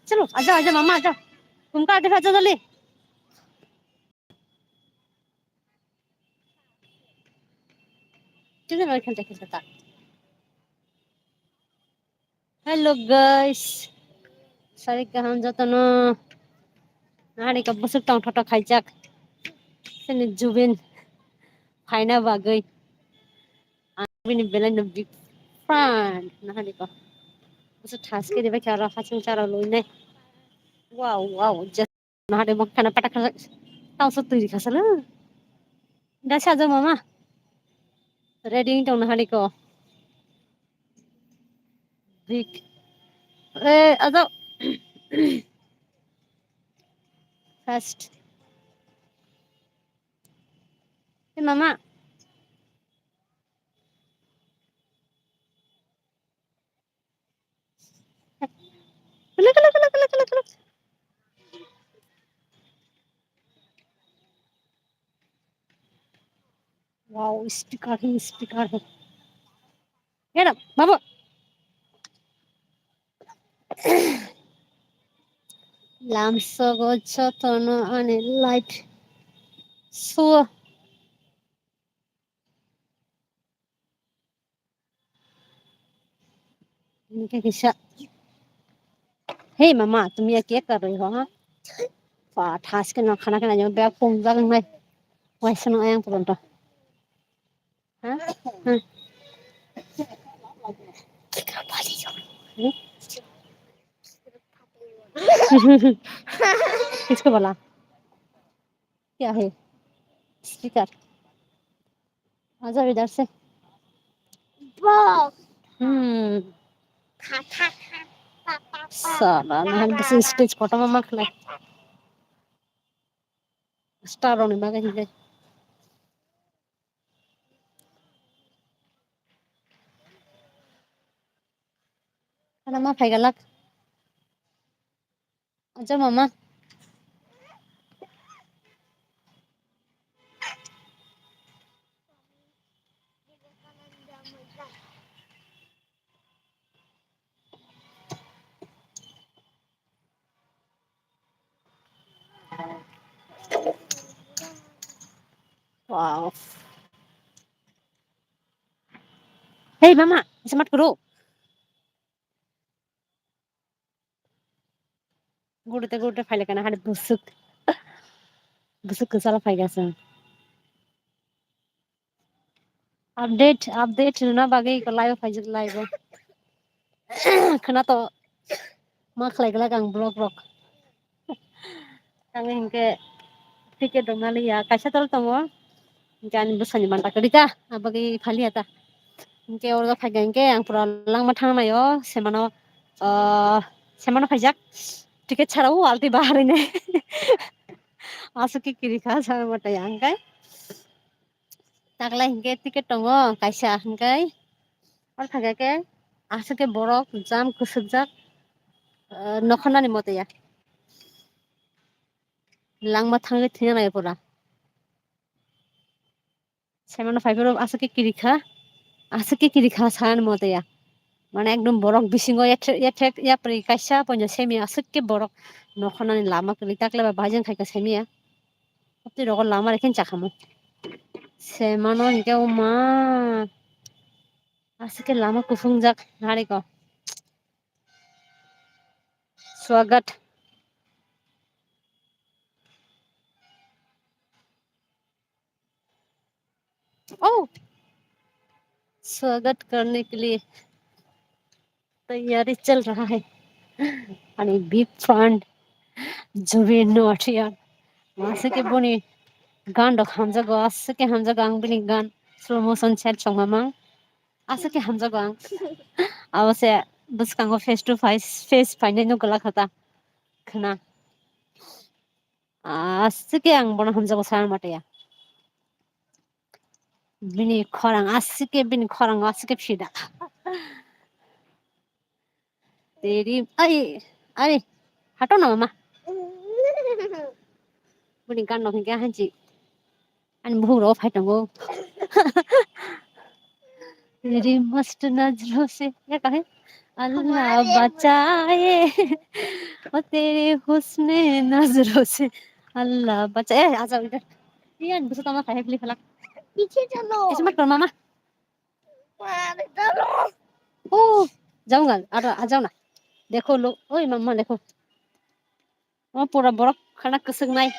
चलो आजा आजा मामा आजा, तुमका आगे भेजो जल्दी। चलो मैं खेलते खेलते था। हेलो गाइस, सारी कहान जाता ना नारी का बसुक टांग ठोटा खाइजाक सने जुबिन फाइना बागै आबिनि बेलाइन बिग फान नारी का बसुक ठासके देबे क्या रहा हासिं चारा लोइने वाव वाव जस्ट नारे मक्काना पटक ताव सो तुरी खासला दा साजा मामा रेडी दं नारी को बिग ए आजा फास्ट ए मामा look look look look look look wow speaker है ये ना बाबू लामसो गोचो तोनो आने लाइट सो इनके किसा हे मामा तुम ये क्या कर रही हो हाँ ठास के ना खाना खाना जो बैग पोंग जागन में वैसे ना आयं पुरंतो हाँ हाँ क्या बाली जो किसको बोला क्या है स्पीकर आजा इधर से हम्म साला ना बस स्टेज फोटो में मखले स्टार होने बागे ही खाना मा खाएगा लग आजा मामा वाव हे मामा ऐसे मत करो गुड़ते फाइल करना हाथ बुसुक बुसुक साला फाइल कैसे अपडेट ना बागे को लाइव फाइल लाइव खना तो मा खलायगला गां blog kami hingke tiket dongali ya kasha tol tomo jan busani manta kedita abagi phali ata hingke orga phaiga hingke ang pura langma thangna yo semano phaijak tiket chharao alti baharine asuki kiri kha sar mata yang kai takla hingke tiket tongo kaisa hingkai or phaga ke asuke borok jam kusukjak nokhona ni mate ya langma thangke thina na pura semano phaibero asuke kiri kha san mate ya মানে একদম বরক বিসিঙ্গ ইয়াপ্রে কাইসা পঞ্জ সেমিয়া সত্যি বরক নখনানি লামা কলি তাকলে বা ভাজন খাইকা সেমিয়া সত্যি রকম লামা রেখেন চাখামো সেমানো হিকে ও মা আজকে লামা কুফুং যাক হাড়ি ক स्वागत ओ स्वागत करने के लिए तैयारी चल रहा है आणि बिग फंड जुबिन नोटिया मासे के बोनी गान दok hamjago asake hamjago ang bini gan slow motion chat chongmama asake hamjago ang awase buskango face to face paine no gala khata khna asake ang bona hamjago san mataya bini khorang asake phida तेरी अरे अरे हटो ना मामा बुनी गान दok क्या hanci an bhuro फाइटंगो तेरी मस्त नजरों से क्या कहे अल्लाह बचाए ओ तेरे हुस्ने नजरों से अल्लाह बचाए आजा इधर ये बुसा तमा खाए प्ली फला पीछे चलो ऐसे मत कर मामा ओ जाऊंगा आ जाओ ना देखो लो ओए मम्मा देखो वो पूरा बरफ खाना कसक नाय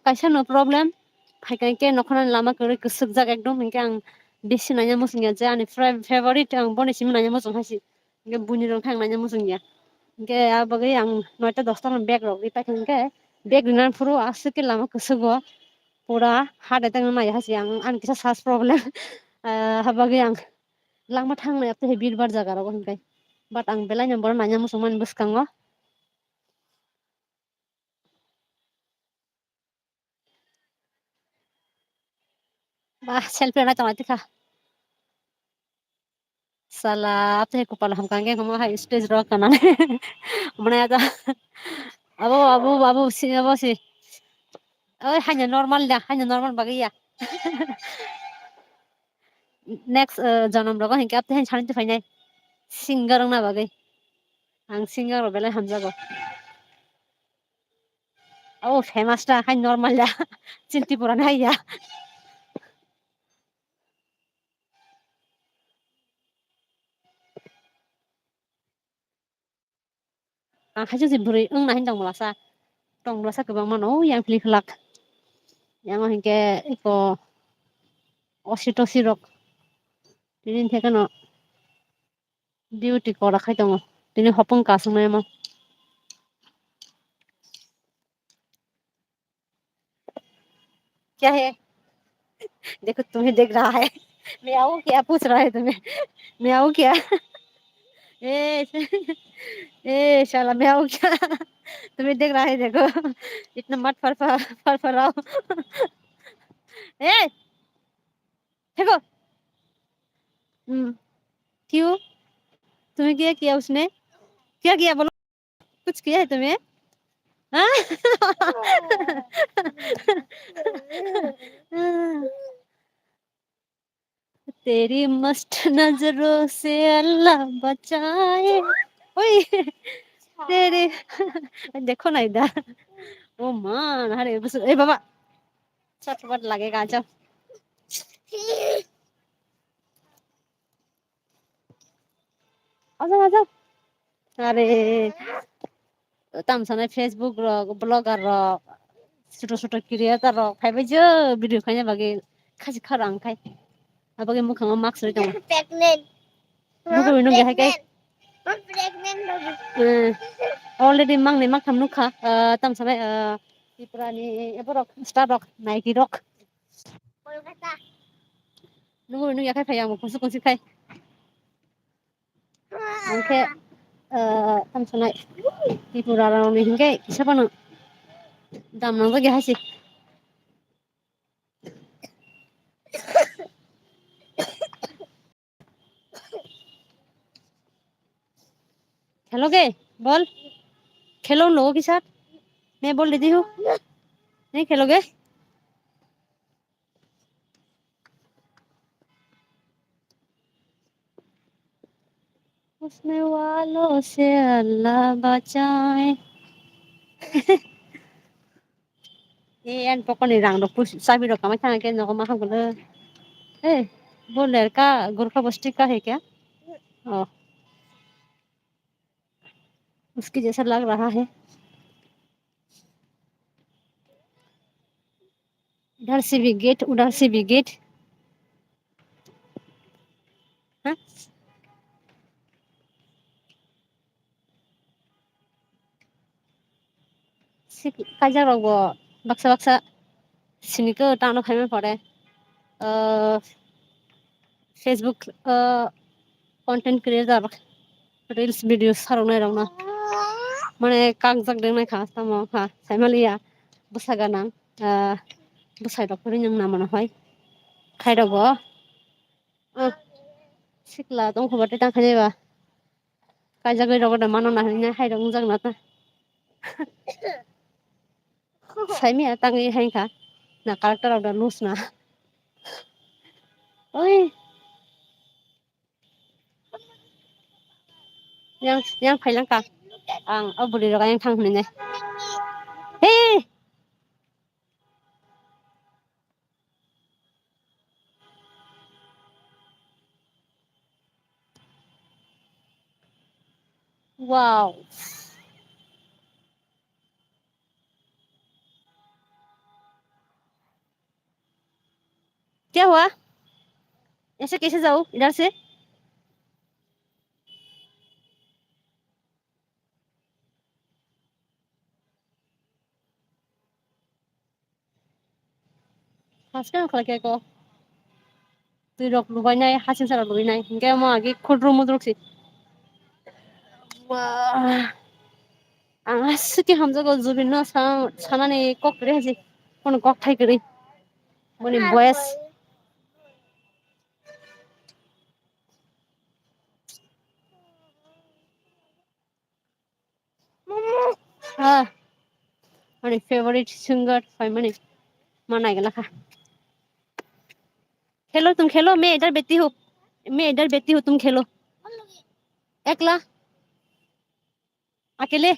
kaisa no problem faikan ke nokhana lama kore kusuk jak ekdom hinke ang besi nanya musung ya je ani favorite ang boni sim nanya musung hasi hinke buni rong thang nanya musung ya hinke abagui ang 9টা 10টা ron bag rok paikan ke bag rinan puro asuk ke lama kusugo pura hade tang naya hasi ang kisa sas problem habagui ang langma thang na apte bir bar jaga ro hinkai but ang belai nombor nanya musung man buskango bah selfie na tawati kha salah apa ko pala ham kange ko ha stage rock kana mane ada abu si abu si oh hanya normal bagi ya next janam rogo hinke apte han chanite fainai singer na bagi ang singer bela hamjago oh famous ta han normal ya cinti purana ya ang hajo si buri na hindang mulasa tong mulasa ke bang mano yang pilih kelak yang hinke iko osito sirok tinin theka no duty kora khai tongo tini hopong ka sumai mo क्या है देखो तुम्हें देख रहा है मैं आऊँ क्या पूछ रहा है तुम्हें मैं आऊँ क्या ए ए शाला मैं आऊँ क्या तुम्हें देख रहा है देखो इतना मत फरफराओ ए देखो क्यों तुम्हें क्या किया उसने क्या किया बोलो कुछ किया है तुम्हें हाँ तेरी मस्त नजरों से अल्लाह बचाए ओए तेरे देखो ना इधर ओ मान अरे बस ए बाबा चटपट लगेगा आ जाओ आ जाओ आ जाओ अरे tamsane Facebook rok blogger rok ছোট ছোট creator rok faibai je video khaina bagi khaji kharang khai abagi mukhang mask roi dong pregnant nugo wino ge hai I'm pregnant already mang ne makham nukha tamsane iprani eborok star rok Nike rok kolkata nugo wino ge khai phai ang kunsu kunsi khai angke tamsane Tripura rong ni hingke sabano dam nang ge hasi खेलोगे बोल खेलो उन लोगों के साथ मैं बोल देती हूँ नहीं खेलोगे उसने वालों से अल्लाह बचाए ये एन पकड़ने रंग रो पुश साबी रो कमा खाना के नको मा बोले ए वो लड़का गोरखा बस्ती का है क्या ओ उसके जैसा लग रहा है इधर से भी गेट उधर से भी गेट हाँ kajar rogo baksa baksa sini ko tano khaime pore Facebook content creator reels videos sarong nai rong na mane kang jak deng nai kha tamo kha saimalia busaga nang busai rok ri nyang namana hoi khai rogo sikla dong khobate tang khane ba kaja goi rogo da mano na hanya hai rong jang na ta saimia tangi hai kha na character of the loose na yang phailang ka ang abuli ro yang thang hne hey wow क्या हुआ ऐसे कैसे जाऊं इधर से हासkan khalake ko tui rok lubai nai hasin sara lubai nai hingke mo agi khudru mudruk si wah ang asiki hamjago jubin no sanani kok re haji kono kok thai kri moni boys ha mani favorite singer pai mani manai gala kha खेलो तुम खेलो मैं इधर बैठी हूँ मैं इधर बैठी हूँ तुम खेलो एकला अकेले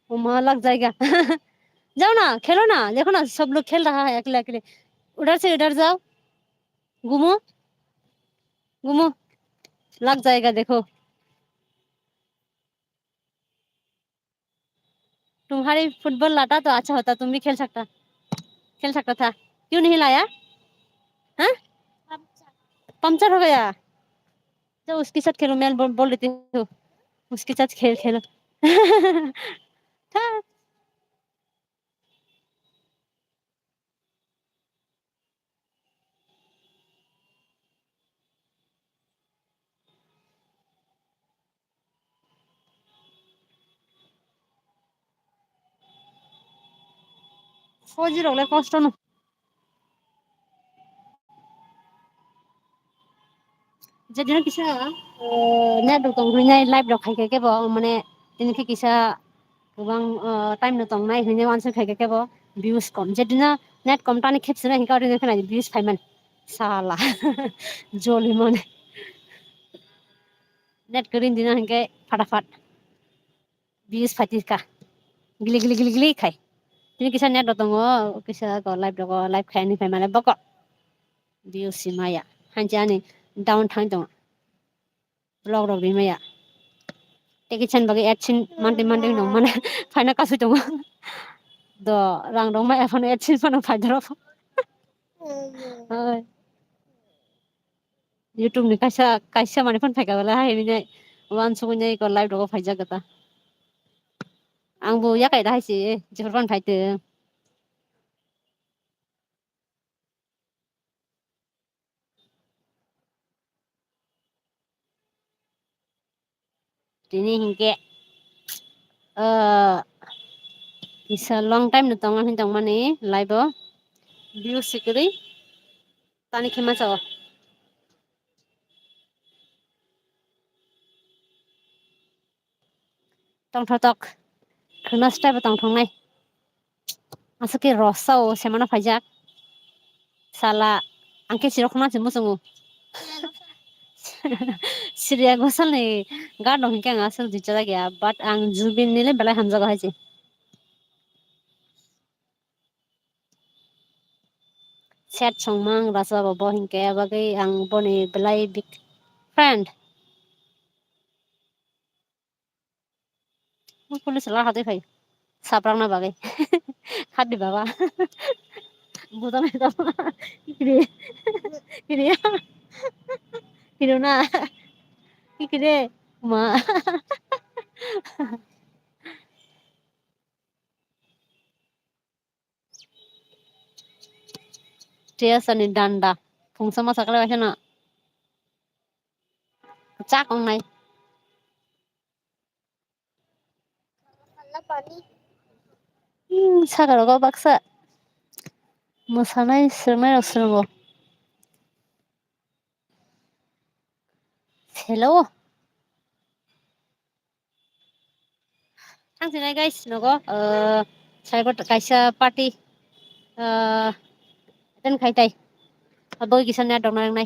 वहाँ लग जाएगा जाओ ना खेलो ना देखो ना सब लोग खेल रहा है अकेले अकेले उधर से इधर जाओ घूमो घूमो लग जाएगा देखो तुम्हारी फुटबॉल लाता तो अच्छा होता तुम भी खेल सकता था क्यों नहीं लाया हाँ पंचर हो गया तो उसके साथ खेलो मैं बोल देती हूँ उसके साथ खेलो सजिलो कष्ट न jadi kisah net dong hanya live dok kayak kayak bo mane ini kisah kubang time no tong nai hanya wansa kayak kayak bo views kom jadi na net kom tani खेप्स ना हिंका रे खना views फाइमन साला जोली मने net करिन दिना हिंके फटाफट views फातिका गिली गिली गिली गिली खाय ini kisah net dong kisah ko live खाय नि फाइ माने बक views simaya hanjani down thang dong blog dog bi maya teki chan bagi action mandi mandi no mana faina kasu dong do rang dong maya fana action fana faidaro YouTube ni kaisa mane fan faika bala hai ni wan su ni ko live dog faija gata angbo ya kai da hai si jor fan faite tini hingke isa long time no tongan hin tong mane live view sikri tani khema chaw tong thotok khna step tong thong nai asake rosao semana faijak sala angke sirokna jemu sungu Syria gosal ni gado hingke ngasal dicara gya but ang jubin nile belai hamjaga haji chat songmang rasa bobo hingke bagai ang boni belai big friend pulis la hade khai saprang na bagai khadi baba buta na to kiri kiri kiri na kiri ma tia sani danda phungsa ma sakala na chak ong nai sagarago baksa mosanai sirnai rosrogo hello थांसैलाय guys नगो cyber काइसा party दोनखायथाय बय किसान दं नाय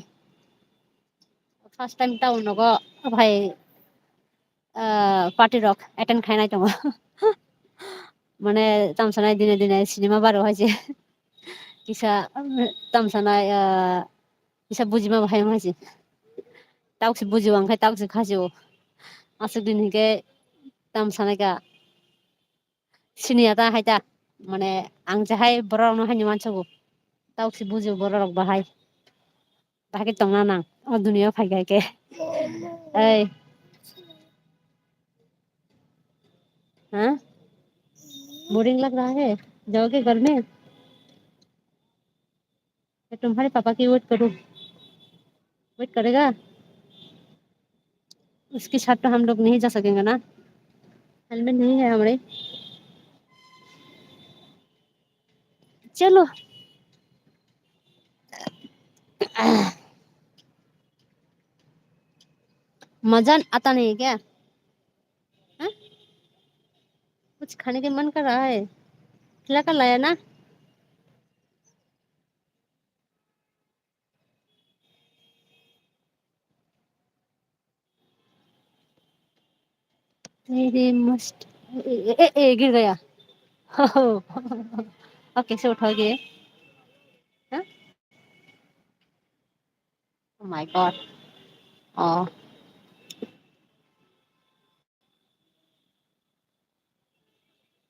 first time town नगो भाई पार्टी रक एटेन्ड खानाय दङ माने तामसानाय दिने दिने सिनेमा बाराव हायजे किसा तामसानाय किसा बुजिमा बाहाय हायजे तावसे बुजिवा ओंखाय तावसे खाजिव असुक दिन हिके तामसानायगा सिनिया ता हायता माने आं जाहाय बरावनो हायनि मानसगो तावसे बुजिव बररक बाहाय बाहाय तंना नां ओ दुनिया फायगा के ओइ हाँ बोरिंग लग रहा है जाओगे घर में तुम्हारे पापा की वेट करूं वेट करेगा उसके साथ तो हम लोग नहीं जा सकेंगे ना हेलमेट नहीं है हमारे चलो मजा आता नहीं है क्या हा? कुछ खाने के मन कर रहा है खिला कर लाया ना तेरे मस्त गिर गया अब कैसे उठाओगे हाँ माय गॉड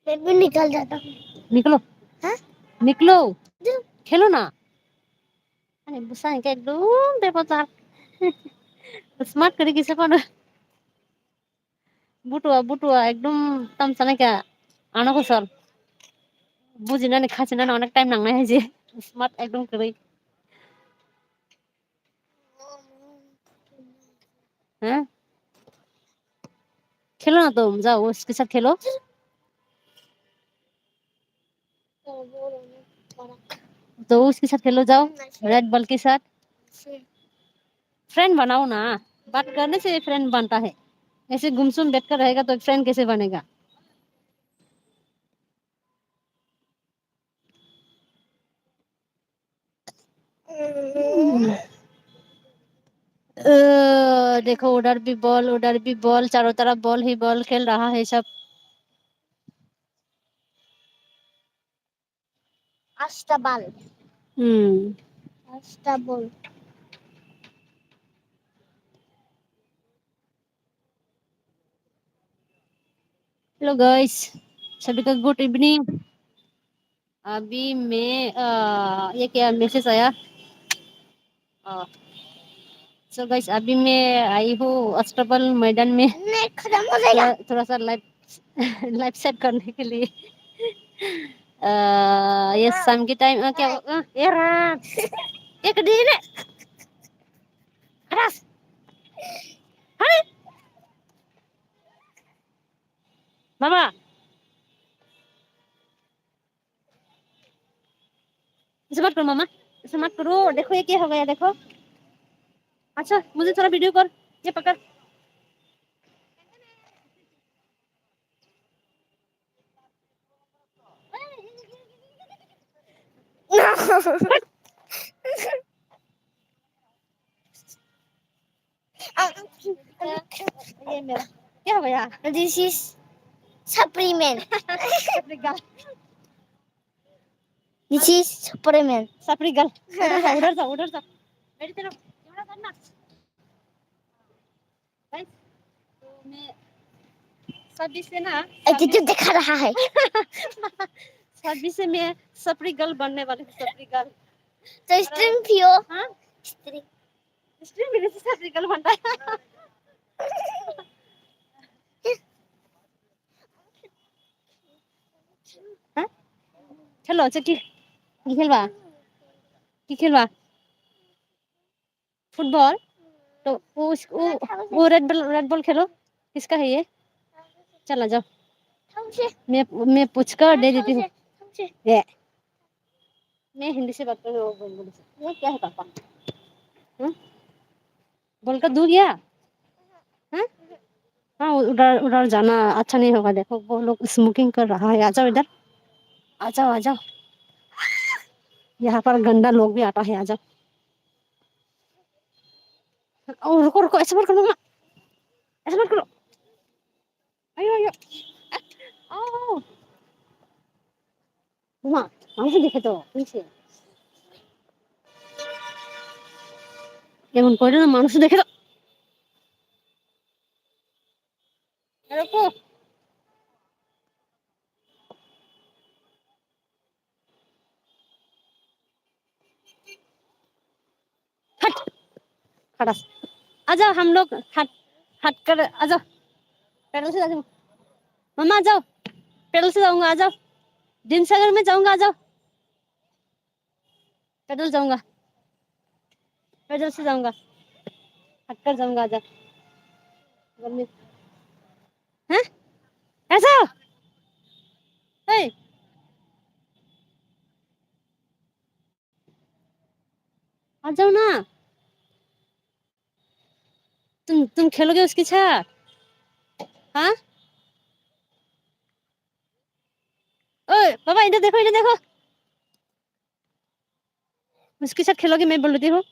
मैं भी निकल जाता हूँ निकलो हाँ निकलो खेलो ना अरे बुसाएं क्या एकदम बेपता स्मार्ट करेगी से कौन बुटुआ एकदम तामसानाय क्या आना को सर बुजिनानै खासिनानै अनेक टाइम नांनाय है जे स्मार्ट एकदम करै हैं खेलो ना तुम जाओ उसके साथ खेलो तो उसके साथ खेलो जाओ रेड बॉल के साथ फ्रेंड बनाओ ना बात करने से फ्रेंड बनता है ऐसे गुमसुम बैठकर रहेगा तो फ्रेंड कैसे बनेगा देखो उधर भी बॉल चारों तरफ बॉल ही बॉल खेल रहा है सब अस्ताबल अस्ताबल हेलो गाइस सभी का गुड इवनिंग अभी मैं ये क्या मैसेज आया सो गाइस अभी मैं आई हूँ अस्ताबल मैदान में थोड़ा सा लाइव सेट करने के लिए ये शाम के टाइम क्या एक दिन मामा इसे मत करो मामा इसे मत करो देखो ये क्या हो गया देखो अच्छा मुझे थोड़ा वीडियो कर ये पकड़ ये मेरा क्या हो गया दिस इज सप्लीमेंट दिस इज सप्लीमेंट सप्री गर्ल उधर जा मेरी तरफ कैमरा करना गाइस तो मैं सभी से ना एटीट्यूड दिखा रहा है सभी से मैं सप्री गर्ल बनने वाली हूँ सप्री गर्ल तो स्ट्रिंग पियो हाँ स्ट्रिंग मेरे से सप्री गर्ल बनता है हाँ चलो चल की खेलवा फुटबॉल तो वो रेड बॉल खेलो किसका है ये चला जाओ मैं पूछ कर दे देती हूँ ये मैं हिंदी से बात कर रही हूँ बंगाली से ये क्या है पापा बोल कर दूर गया हाँ हाँ उधर उधर जाना अच्छा नहीं होगा देखो वो लोग स्मोकिंग कर रहा है आ जाओ इधर आ जाओ यहाँ पर गंदा लोग भी आता है आ जाओ रुको ऐसे मत करो ऐसे मत करो আয়ো আয়ো ও মা মানুষ দেখে তো নিচে এমন করে না মানুষ দেখে তো এরকম हट खड़ा आ जाओ हम लोग हट हट कर आ जाओ पैदल से जाओ मम्मा आ जाओ पैदल से जाऊंगा आ जाओ दिन सागर में जाऊंगा आ जाओ पैदल जाऊंगा पैदल से जाऊंगा हट कर जाऊंगा आ जाओ गर्मी हैं ऐसा ए आ जाओ ना तुम खेलोगे उसके साथ हाँ ओए पापा इधर देखो उसके साथ खेलोगे मैं बोल रही हूँ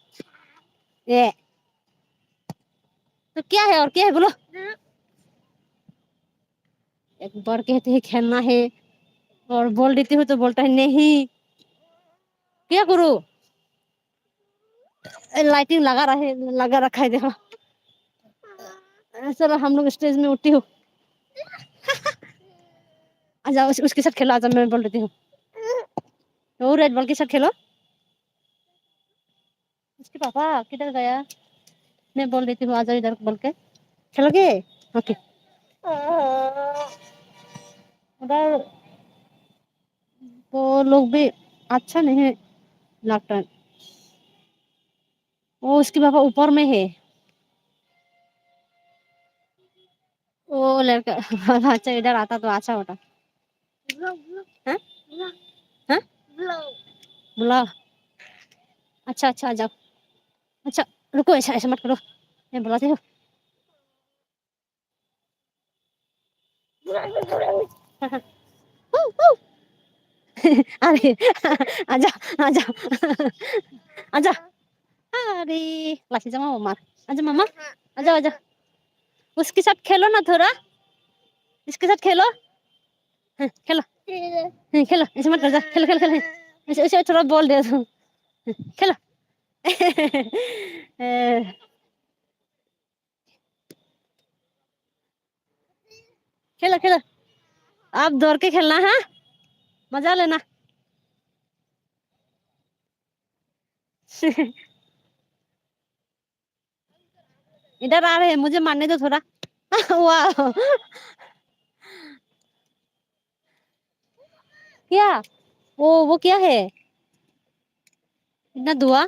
ये तो क्या है और क्या है बोलो एक बार कहते हैं खेलना है और बोल देती हूँ तो बोलता है नहीं क्या करूँ लाइटिंग लगा रखा है देखो चलो हम लोग स्टेज में उठी हूँ आ जाओ उसके साथ खेलो आ जाओ मैं बोल देती हूँ तो रेड बॉल के साथ खेलो उसके पापा किधर गया मैं बोल देती हूँ आ जाओ इधर बोल के खेलोगे ओके उधर वो लोग भी अच्छा नहीं लगता है वो उसके पापा ऊपर में है वो लड़का अच्छा इधर आता तो अच्छा होता हाँ हाँ बुलाओ अच्छा अच्छा आ जाओ अच्छा रुको ऐसा ऐसा मत करो मैं बुलाती हूँ अरे आजा आजा आजा अरे लाठी जमा मार आजा मम्मा आजा आजा उसके साथ खेलो ना थोड़ा इसके साथ खेलो हाँ, खेलो हाँ, खेलो ऐसे मत कर जा खेलो खेलो खेलो ऐसे ऐसे थोड़ा बोल दे तू खेलो खेलो खेलो आप दौड़ के खेलना है मजा लेना इधर आ रहे हैं मुझे मारने दो थोड़ा वाह क्या वो क्या है इतना धुआं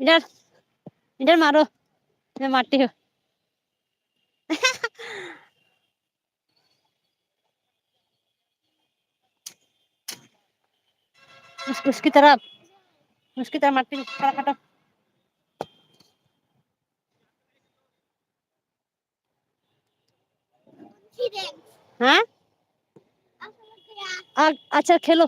इधर इधर मारो मैं मारती हूँ उसकी तरफ मारती हूँ काटो हाँ अच्छा खेलो